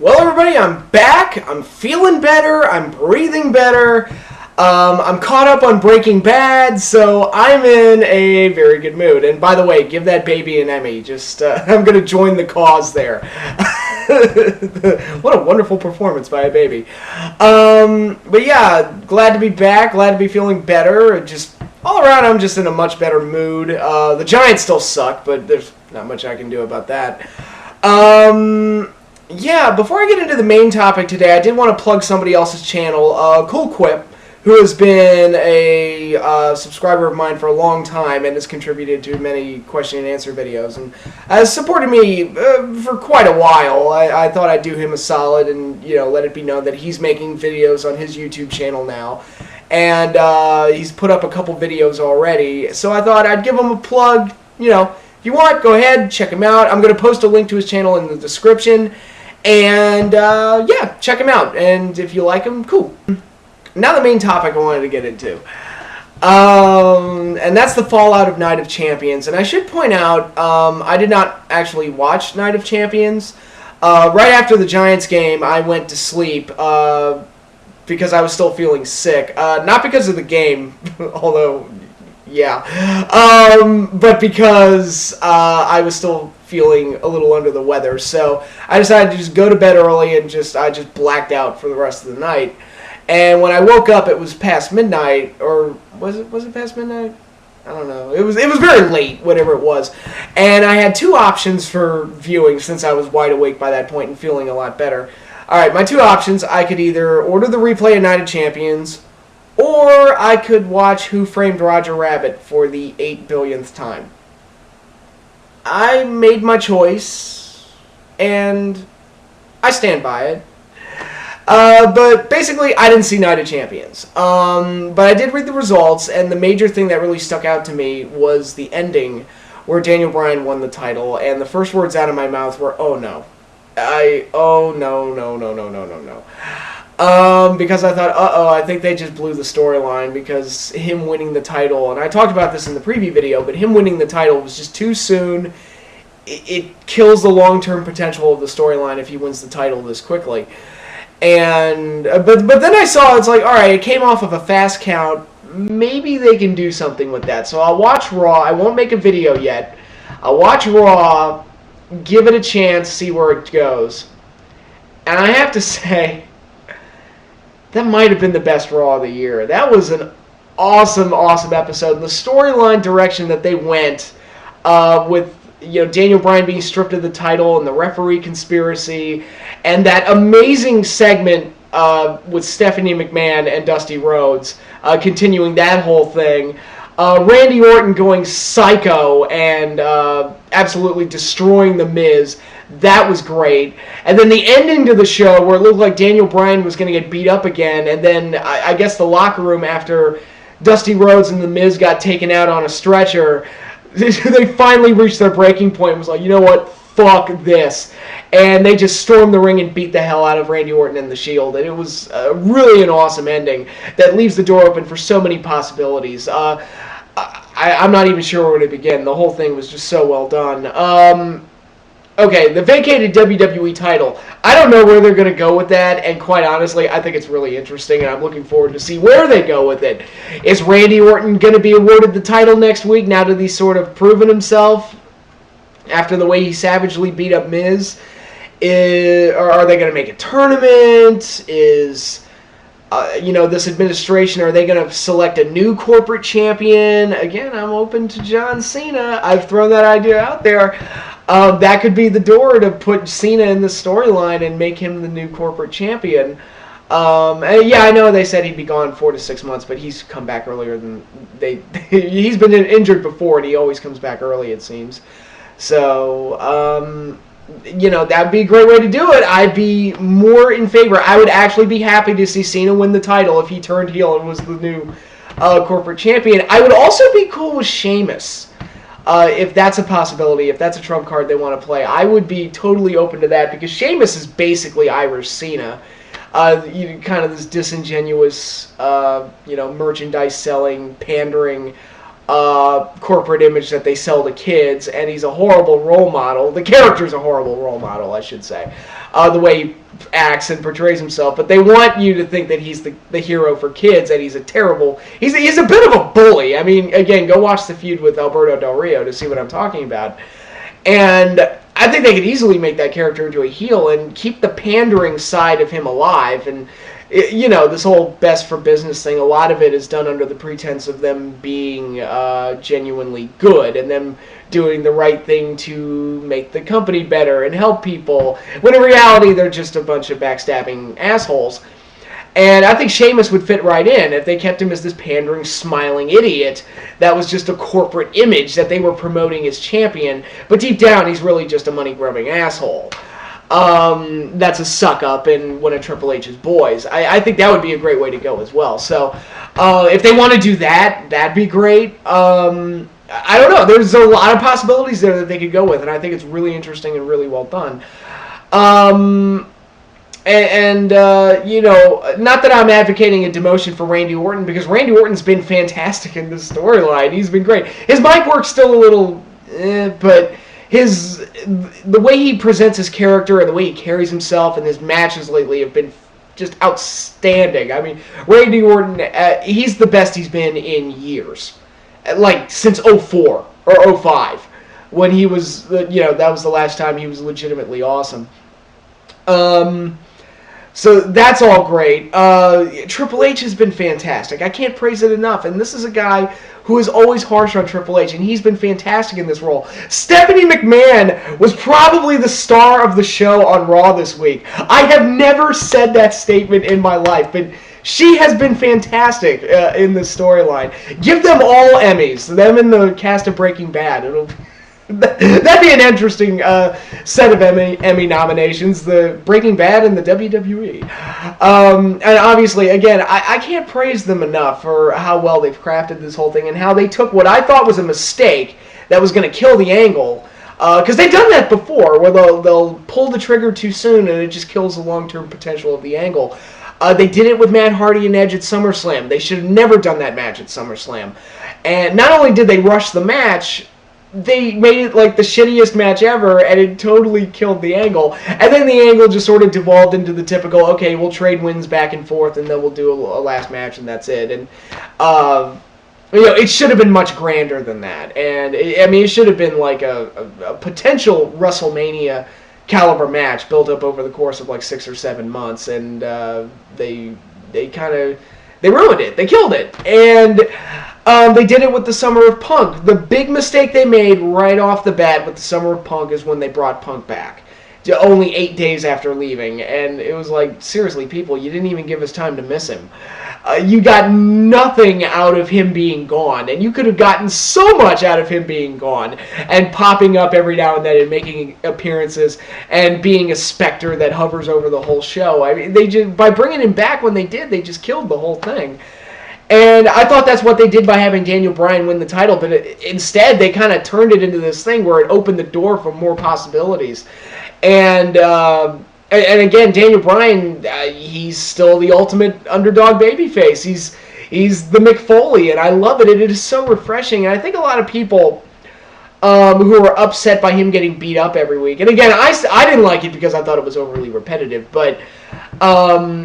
Well, everybody, I'm back. I'm feeling better. I'm breathing better. I'm caught up on Breaking Bad, so I'm in a very good mood. And by the way, give that baby an Emmy. I'm going to join the cause there. What a wonderful performance by a baby. But yeah, glad to be back. Glad to be feeling better. Just all around, I'm just in a much better mood. The Giants still suck, but there's not much I can do about that. Yeah, before I get into the main topic today, I did want to plug somebody else's channel, CoolQuip, who has been a subscriber of mine for a long time and has contributed to many question and answer videos and has supported me for quite a while. I thought I'd do him a solid and let it be known that he's making videos on his YouTube channel now. And he's put up a couple videos already, so I thought I'd give him a plug. If you want, go ahead, check him out. I'm going to post a link to his channel in the description. And, yeah, check him out. And if you like him, cool. Now the main topic I wanted to get into. And that's the fallout of Night of Champions. And I should point out, I did not actually watch Night of Champions. Right after the Giants game, I went to sleep because I was still feeling sick. Not because of the game, although, yeah. But because I was still feeling a little under the weather. So I decided to just go to bed early and I just blacked out for the rest of the night. And when I woke up, it was past midnight, or was it past midnight? I don't know. It was very late, whatever it was. And I had two options for viewing since I was wide awake by that point and feeling a lot better. All right, my two options, I could either order the replay of Night of Champions, or I could watch Who Framed Roger Rabbit for the 8 billionth time. I made my choice, and I stand by it. But basically, I didn't see Night of Champions. But I did read the results, and the major thing that really stuck out to me was the ending, where Daniel Bryan won the title, and the first words out of my mouth were, "Oh no." Oh no. Because I thought, I think they just blew the storyline because him winning the title, and I talked about this in the preview video, but him winning the title was just too soon. It kills the long-term potential of the storyline if he wins the title this quickly. And but then I saw, it's like, all right, it came off of a fast count. Maybe they can do something with that. So I'll watch Raw. I won't make a video yet. I'll watch Raw, give it a chance, see where it goes. And I have to say, that might have been the best Raw of the year. That was an awesome episode. And the storyline direction that they went with Daniel Bryan being stripped of the title and the referee conspiracy, and that amazing segment with Stephanie McMahon and Dusty Rhodes, continuing that whole thing. Randy Orton going psycho and absolutely destroying The Miz. That was great. And then the ending to the show where it looked like Daniel Bryan was going to get beat up again, and then I guess the locker room after Dusty Rhodes and The Miz got taken out on a stretcher, they finally reached their breaking point and was like, you know what, fuck this. And they just stormed the ring and beat the hell out of Randy Orton and The Shield. And it was really an awesome ending that leaves the door open for so many possibilities. I'm not even sure where to begin. The whole thing was just so well done. Okay, the vacated WWE title. I don't know where they're going to go with that, and quite honestly, I think it's really interesting, and I'm looking forward to see where they go with it. Is Randy Orton going to be awarded the title next week now that he's sort of proven himself after the way he savagely beat up Miz? Or are they going to make a tournament? Is this administration, are they going to select a new corporate champion? Again, I'm open to John Cena. I've thrown that idea out there. That could be the door to put Cena in the storyline and make him the new corporate champion. And yeah, I know they said he'd be gone 4 to 6 months, but he's come back earlier than he's been injured before, and he always comes back early, it seems. So, that'd be a great way to do it. I'd be more in favor. I would actually be happy to see Cena win the title if he turned heel and was the new corporate champion. I would also be cool with Sheamus. If that's a possibility, if that's a trump card they want to play, I would be totally open to that because Sheamus is basically Irish Cena. Kind of this disingenuous, merchandise selling, pandering corporate image that they sell to kids, and he's a horrible role model. The character's a horrible role model, I should say. The way he acts and portrays himself, but they want you to think that he's the hero for kids, and he's a bit of a bully. I mean, again, go watch the feud with Alberto Del Rio to see what I'm talking about. And I think they could easily make that character into a heel and keep the pandering side of him alive. And, this whole best for business thing, a lot of it is done under the pretense of them being genuinely good and them doing the right thing to make the company better and help people, when in reality they're just a bunch of backstabbing assholes. And I think Sheamus would fit right in if they kept him as this pandering, smiling idiot that was just a corporate image that they were promoting as champion, but deep down he's really just a money-grubbing asshole. That's a suck-up and one of Triple H's boys. I think that would be a great way to go as well. So if they want to do that, that'd be great. I don't know. There's a lot of possibilities there that they could go with, and I think it's really interesting and really well done. Not that I'm advocating a demotion for Randy Orton, because Randy Orton's been fantastic in this storyline. He's been great. His mic work's still a little, but the way he presents his character and the way he carries himself in his matches lately have been just outstanding. I mean, Randy Orton, he's the best he's been in years. Like, since 04 or 05, when he was, that was the last time he was legitimately awesome. So that's all great. Triple H has been fantastic. I can't praise it enough. And this is a guy who is always harsh on Triple H, and he's been fantastic in this role. Stephanie McMahon was probably the star of the show on Raw this week. I have never said that statement in my life, but she has been fantastic in this storyline. Give them all Emmys. Them and the cast of Breaking Bad. That'd be an interesting set of Emmy nominations, the Breaking Bad and the WWE. And obviously, again, I can't praise them enough for how well they've crafted this whole thing and how they took what I thought was a mistake that was going to kill the angle. Because they've done that before, where they'll pull the trigger too soon and it just kills the long-term potential of the angle. They did it with Matt Hardy and Edge at SummerSlam. They should have never done that match at SummerSlam. And not only did they rush the match, they made it like the shittiest match ever, and it totally killed the angle. And then the angle just sort of devolved into the typical, okay, we'll trade wins back and forth, and then we'll do a last match, and that's it. And it should have been much grander than that. And it should have been like a potential WrestleMania caliber match built up over the course of like 6 or 7 months, and they ruined it. They killed it. And they did it with the Summer of Punk. The big mistake they made right off the bat with the Summer of Punk is when they brought Punk back. Only 8 days after leaving. And it was like, seriously, people, you didn't even give us time to miss him. You got nothing out of him being gone. And you could have gotten so much out of him being gone and popping up every now and then and making appearances and being a specter that hovers over the whole show. I mean, by bringing him back when they did, they just killed the whole thing. And I thought that's what they did by having Daniel Bryan win the title, but instead they kind of turned it into this thing where it opened the door for more possibilities. And again, Daniel Bryan, he's still the ultimate underdog babyface. He's the Mick Foley, and I love it. It is so refreshing. And I think a lot of people who are upset by him getting beat up every week, and again, I didn't like it because I thought it was overly repetitive, but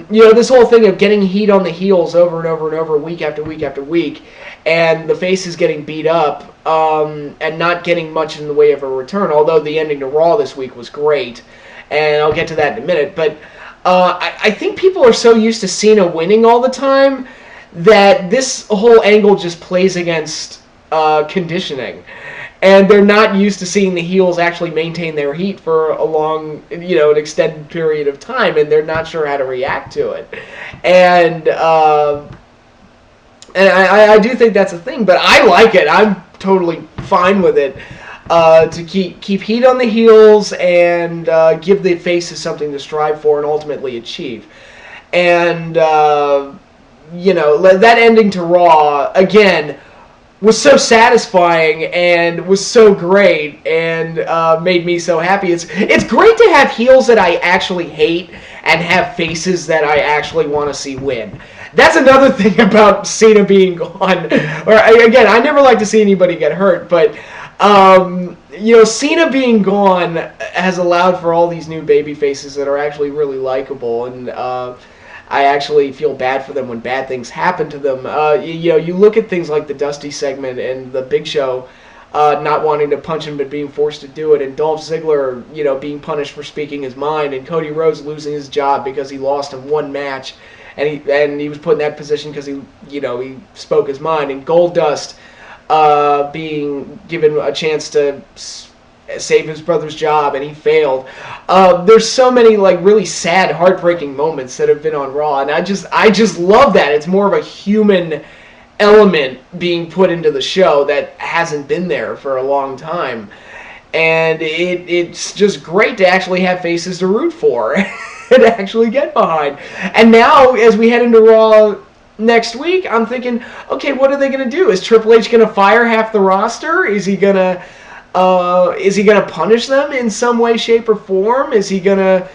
this whole thing of getting heat on the heels over and over and over, week after week after week, and the faces getting beat up, and not getting much in the way of a return, although the ending to Raw this week was great, and I'll get to that in a minute, but I think people are so used to Cena winning all the time that this whole angle just plays against conditioning. And they're not used to seeing the heels actually maintain their heat for a long, an extended period of time, and they're not sure how to react to it. And I do think that's a thing, but I like it. I'm totally fine with it. To keep heat on the heels and give the faces something to strive for and ultimately achieve. And that ending to Raw, again, was so satisfying and was so great and made me so happy. It's great to have heels that I actually hate and have faces that I actually want to see win. That's another thing about Cena being gone. Or again, I never like to see anybody get hurt, but Cena being gone has allowed for all these new baby faces that are actually really likable, and I actually feel bad for them when bad things happen to them. You look at things like the Dusty segment and the Big Show not wanting to punch him but being forced to do it, and Dolph Ziggler, being punished for speaking his mind, and Cody Rhodes losing his job because he lost in one match, and he was put in that position because he spoke his mind, and Goldust being given a chance to save his brother's job and he failed. There's so many really sad, heartbreaking moments that have been on Raw, and I just love that. It's more of a human element being put into the show that hasn't been there for a long time, and it's just great to actually have faces to root for and actually get behind. And now, as we head into Raw next week, I'm thinking, okay, what are they going to do? Is Triple H going to fire half the roster? Is he going to punish them in some way, shape, or form? Is he going to,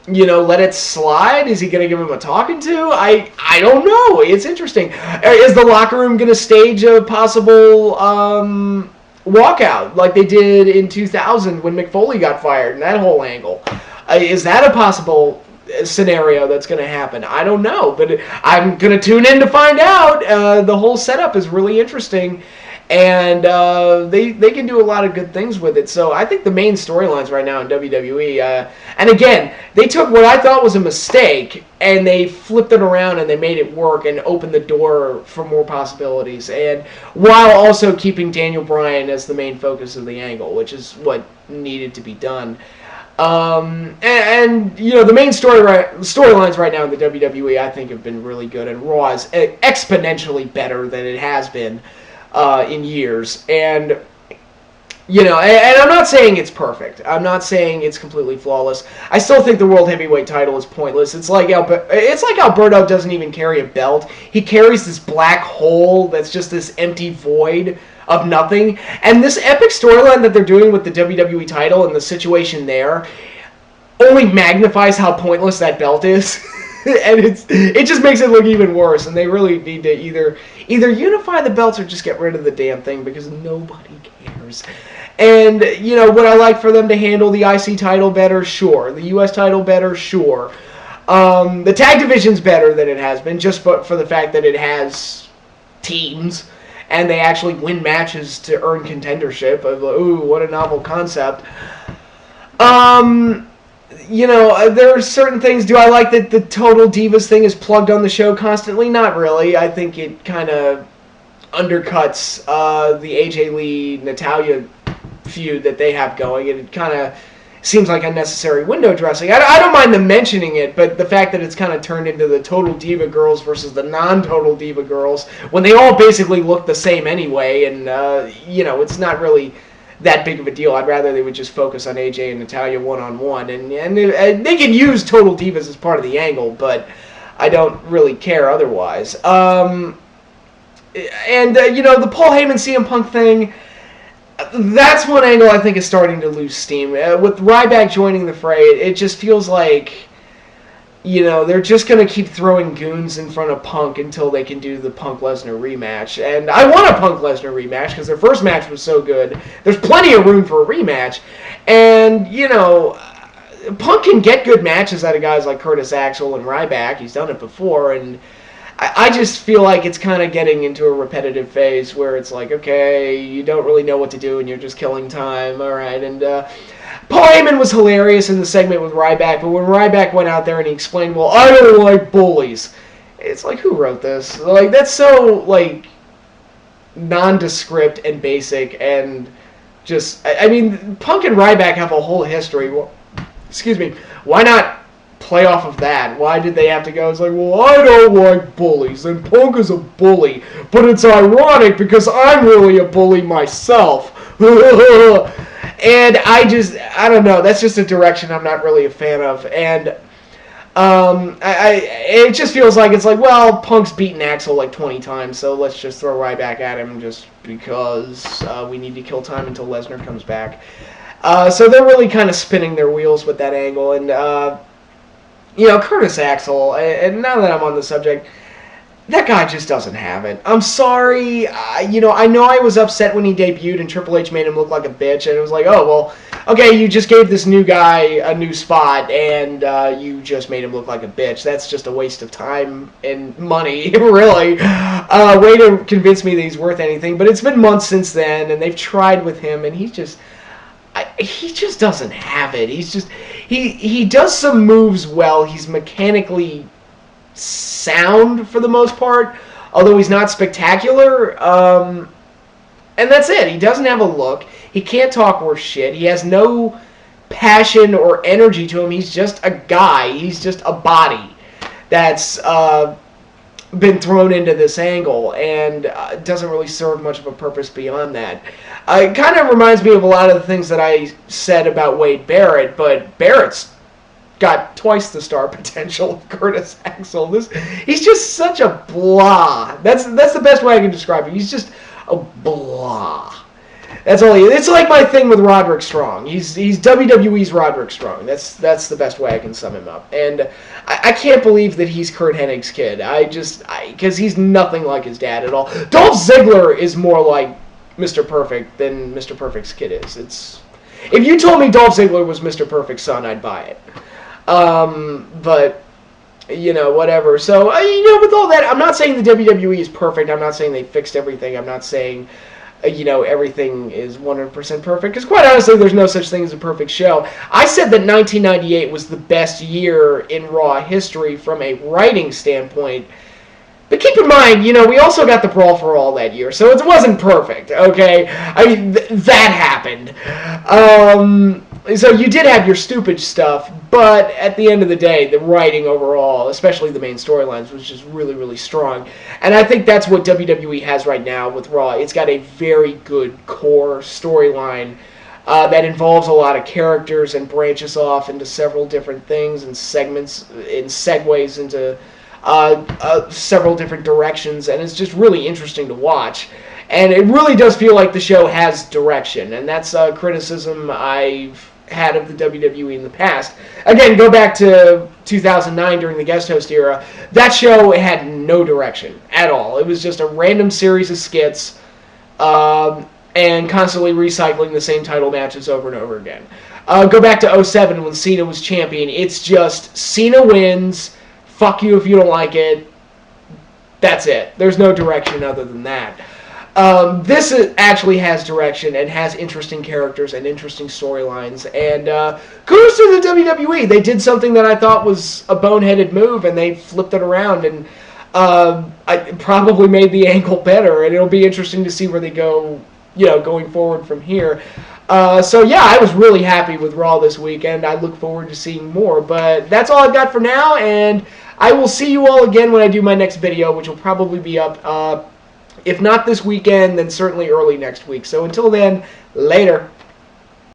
let it slide? Is he going to give him a talking to? I don't know. It's interesting. Is the locker room going to stage a possible walkout like they did in 2000 when Mick Foley got fired and that whole angle? Is that a possible scenario that's going to happen? I don't know, but I'm going to tune in to find out. The whole setup is really interesting, and they can do a lot of good things with it. So I think the main storylines right now in WWE, and again, they took what I thought was a mistake and they flipped it around and they made it work and opened the door for more possibilities, and while also keeping Daniel Bryan as the main focus of the angle, which is what needed to be done. The main storylines right now in the WWE, I think, have been really good, and Raw is exponentially better than it has been in years. And I'm not saying it's perfect. I'm not saying it's completely flawless. I still think the World Heavyweight title is pointless. It's like Alberto doesn't even carry a belt. He carries this black hole that's just this empty void of nothing. And this epic storyline that they're doing with the WWE title and the situation there only magnifies how pointless that belt is. And it just makes it look even worse. And they really need to either unify the belts or just get rid of the damn thing, because nobody cares. And, would I like for them to handle the IC title better? Sure. The US title better? Sure. The tag division's better than it has been, just for the fact that it has teams and they actually win matches to earn contendership. Ooh, what a novel concept. There are certain things. Do I like that the Total Divas thing is plugged on the show constantly? Not really. I think it kind of undercuts the AJ Lee-Natalya feud that they have going, and it kind of seems like unnecessary window dressing. I don't mind them mentioning it, but the fact that it's kind of turned into the Total Diva girls versus the non-Total Diva girls, when they all basically look the same anyway, and, it's not really that big of a deal. I'd rather they would just focus on AJ and Natalya one-on-one, and they can use Total Divas as part of the angle, but I don't really care otherwise. The Paul Heyman CM Punk thing, that's one angle I think is starting to lose steam. With Ryback joining the fray, it just feels like, they're just going to keep throwing goons in front of Punk until they can do the Punk-Lesnar rematch. And I want a Punk-Lesnar rematch because their first match was so good. There's plenty of room for a rematch. And, Punk can get good matches out of guys like Curtis Axel and Ryback. He's done it before, and I just feel like it's kind of getting into a repetitive phase where it's like, okay, you don't really know what to do and you're just killing time, all right. And Paul Heyman was hilarious in the segment with Ryback, but when Ryback went out there and he explained, well, I don't like bullies, it's like, who wrote this? Like, that's so, nondescript and basic, and just, Punk and Ryback have a whole history. Well, excuse me, why not play off of that? Why did they have to go? It's like, well, I don't like bullies, and Punk is a bully, but it's ironic because I'm really a bully myself. And I don't know, that's just a direction I'm not really a fan of. And It just feels like it's like, well, Punk's beaten Axel like 20 times, so let's just throw Ryback at him just because we need to kill time until Lesnar comes back. So they're really kind of spinning their wheels with that angle, and Curtis Axel. And now that I'm on the subject, that guy just doesn't have it. I'm sorry. I know I was upset when he debuted and Triple H made him look like a bitch, and it was like, oh, well, okay, you just gave this new guy a new spot, and you just made him look like a bitch. That's just a waste of time and money, really. Way to convince me that he's worth anything. But it's been months since then, and they've tried with him, and he just doesn't have it. He does some moves well. He's mechanically sound for the most part, although he's not spectacular. And that's it. He doesn't have a look. He can't talk worth shit. He has no passion or energy to him. He's just a guy. He's just a body that's been thrown into this angle, and doesn't really serve much of a purpose beyond that. It kind of reminds me of a lot of the things that I said about Wade Barrett, but Barrett's got twice the star potential of Curtis Axel. He's just such a blah. That's the best way I can describe him. He's just a blah. That's all he is. It's like my thing with Roderick Strong. He's WWE's Roderick Strong. That's the best way I can sum him up. And I can't believe that he's Kurt Hennig's kid. Because he's nothing like his dad at all. Dolph Ziggler is more like Mr. Perfect than Mr. Perfect's kid is. If you told me Dolph Ziggler was Mr. Perfect's son, I'd buy it. But whatever. So, with all that, I'm not saying the WWE is perfect. I'm not saying they fixed everything. I'm not saying, everything is 100% perfect. Because quite honestly, there's no such thing as a perfect show. I said that 1998 was the best year in Raw history from a writing standpoint. But keep in mind, we also got the Brawl for All that year, so it wasn't perfect, okay? I mean, that happened. So you did have your stupid stuff, but at the end of the day, the writing overall, especially the main storylines, was just really, really strong. And I think that's what WWE has right now with Raw. It's got a very good core storyline that involves a lot of characters and branches off into several different things and segments and segues into several different directions, and it's just really interesting to watch. And it really does feel like the show has direction, and that's a criticism I've had of the WWE in the past. Again, go back to 2009 during the guest host era. That show had no direction at all. It was just a random series of skits and constantly recycling the same title matches over and over again. Go back to 2007 when Cena was champion. It's just Cena wins, fuck you if you don't like it, that's it. There's no direction other than that. This actually has direction and has interesting characters and interesting storylines. And kudos to the WWE. They did something that I thought was a boneheaded move, and they flipped it around and I probably made the angle better. And it'll be interesting to see where they go, going forward from here. So yeah, I was really happy with Raw this weekend. I look forward to seeing more. But that's all I've got for now, and I will see you all again when I do my next video, which will probably be up, if not this weekend, then certainly early next week. So until then, later.